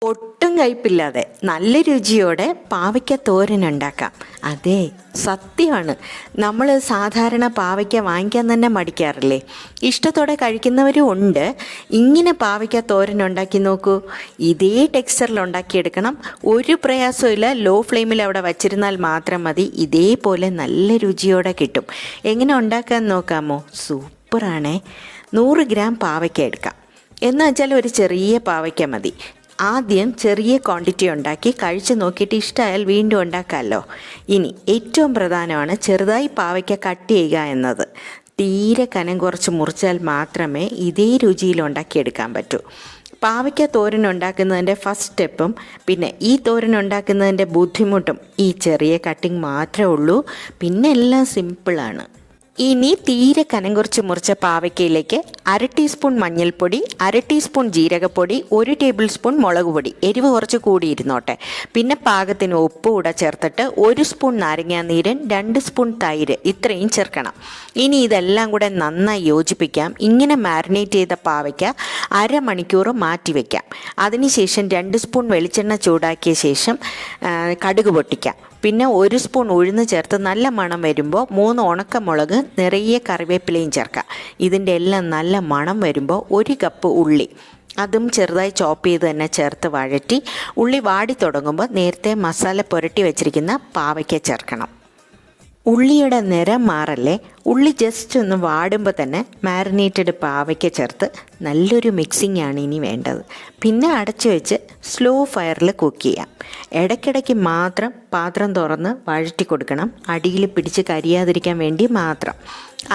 ഒട്ടും കയ്പില്ലാതെ നല്ല രുചിയോടെ പാവയ്ക്ക തോരൻ ഉണ്ടാക്കാം. അതെ, സത്യമാണ്. നമ്മൾ സാധാരണ പാവയ്ക്ക വാങ്ങിക്കാൻ തന്നെ മടിക്കാറില്ലേ? ഇഷ്ടത്തോടെ കഴിക്കുന്നവരും ഉണ്ട്. ഇങ്ങനെ പാവയ്ക്ക തോരൻ ഉണ്ടാക്കി നോക്കൂ. ഇതേ ടെക്സ്ചറിൽ ഉണ്ടാക്കിയെടുക്കണം. ഒരു പ്രയാസമില്ല. ലോ ഫ്ലെയിമിൽ അവിടെ വച്ചിരുന്നാൽ മാത്രം മതി. ഇതേപോലെ നല്ല രുചിയോടെ കിട്ടും. എങ്ങനെ ഉണ്ടാക്കാൻ നോക്കാമോ? സൂപ്പറാണേ. 100 ഗ്രാം പാവയ്ക്ക എടുക്കാം. എന്ന് വെച്ചാൽ ഒരു ചെറിയ പാവയ്ക്ക മതി. ആദ്യം ചെറിയ ക്വാണ്ടിറ്റി ഉണ്ടാക്കി കഴിച്ച് നോക്കിയിട്ട് ഇഷ്ടമായാൽ വീണ്ടും ഉണ്ടാക്കാമല്ലോ. ഇനി ഏറ്റവും പ്രധാനമാണ് ചെറുതായി പാവയ്ക്ക കട്ട് ചെയ്യുക എന്നത്. തീരെ കനം കുറച്ച് മുറിച്ചാൽ മാത്രമേ ഇതേ രുചിയിൽ ഉണ്ടാക്കിയെടുക്കാൻ പറ്റൂ. പാവയ്ക്ക തോരൻ ഉണ്ടാക്കുന്നതിൻ്റെ ഫസ്റ്റ് സ്റ്റെപ്പും പിന്നെ ഈ തോരൻ ഉണ്ടാക്കുന്നതിൻ്റെ ബുദ്ധിമുട്ടും ഈ ചെറിയ കട്ടിങ് മാത്രമേ ഉള്ളൂ. പിന്നെ എല്ലാം സിമ്പിളാണ്. ഇനി തീരെ കനം കുറച്ച് മുറിച്ച പാവയ്ക്കയിലേക്ക് 1/2 ടീസ്പൂൺ മഞ്ഞൾപ്പൊടി, 1/2 ടീസ്പൂൺ ജീരകപ്പൊടി, 1 ടേബിൾ സ്പൂൺ മുളക് പൊടി, എരിവ് കുറച്ച് കൂടിയിരുന്നോട്ടെ, പിന്നെ പാകത്തിന് ഉപ്പ് കൂടെ ചേർത്തിട്ട് 1 സ്പൂൺ നാരങ്ങാനീരൻ, 2 സ്പൂൺ തൈര്, ഇത്രയും ചേർക്കണം. ഇനി ഇതെല്ലാം കൂടെ നന്നായി യോജിപ്പിക്കാം. ഇങ്ങനെ മാരിനേറ്റ് ചെയ്ത പാവയ്ക്ക 1/2 മണിക്കൂർ മാറ്റി വയ്ക്കാം. അതിനുശേഷം 2 സ്പൂൺ വെളിച്ചെണ്ണ ചൂടാക്കിയ ശേഷം കടുക് പൊട്ടിക്കാം. പിന്നെ 1 സ്പൂൺ ഉഴുന്ന് ചേർത്ത് നല്ല മണം വരുമ്പോൾ 3 ഉണക്കമുളക്, നിറയെ കറിവേപ്പിലയും ചേർക്കാം. ഇതിൻ്റെ എല്ലാം നല്ല മണം വരുമ്പോൾ 1 കപ്പ് ഉള്ളി, അതും ചെറുതായി ചോപ്പ് ചെയ്ത് തന്നെ ചേർത്ത് വഴറ്റി ഉള്ളി വാടി തുടങ്ങുമ്പോൾ നേരത്തെ മസാല പുരട്ടി വെച്ചിരിക്കുന്ന പാവയ്ക്ക ചേർക്കണം. ഉള്ളിയുടെ നിറം മാറല്ലേ. ഉള്ളി ജസ്റ്റ് ഒന്ന് വാടുമ്പോൾ തന്നെ മാരിനേറ്റഡ് പാവയ്ക്ക ചേർത്ത് നല്ലൊരു മിക്സിംഗ് ആണ് ഇനി വേണ്ടത്. പിന്നെ അടച്ചു വെച്ച് സ്ലോ ഫയറിൽ കുക്ക് ചെയ്യാം. ഇടയ്ക്കിടയ്ക്ക് മാത്രം പാത്രം തുറന്ന് വഴറ്റി കൊടുക്കണം. അടിയിൽ പിടിച്ച് കരിയാതിരിക്കാൻ വേണ്ടി മാത്രം.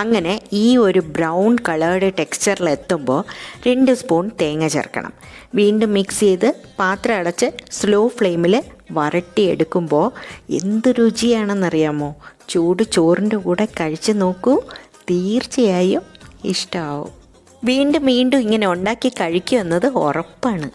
അങ്ങനെ ഈ ഒരു ബ്രൗൺ കളേർഡ് ടെക്സ്ചറിൽ എത്തുമ്പോൾ 2 സ്പൂൺ തേങ്ങ ചേർക്കണം. വീണ്ടും മിക്സ് ചെയ്ത് പാത്രം അടച്ച് സ്ലോ ഫ്ലെയിമിൽ വരട്ടിയെടുക്കുമ്പോൾ എന്ത് രുചിയാണെന്നറിയാമോ? ചൂട് ചോറിൻ്റെ കൂടെ കഴിച്ച് നോക്കൂ. തീർച്ചയായും ഇഷ്ടമാവും. വീണ്ടും വീണ്ടും ഇങ്ങനെ ഉണ്ടാക്കി കഴിക്കുമെന്നത് ഉറപ്പാണ്.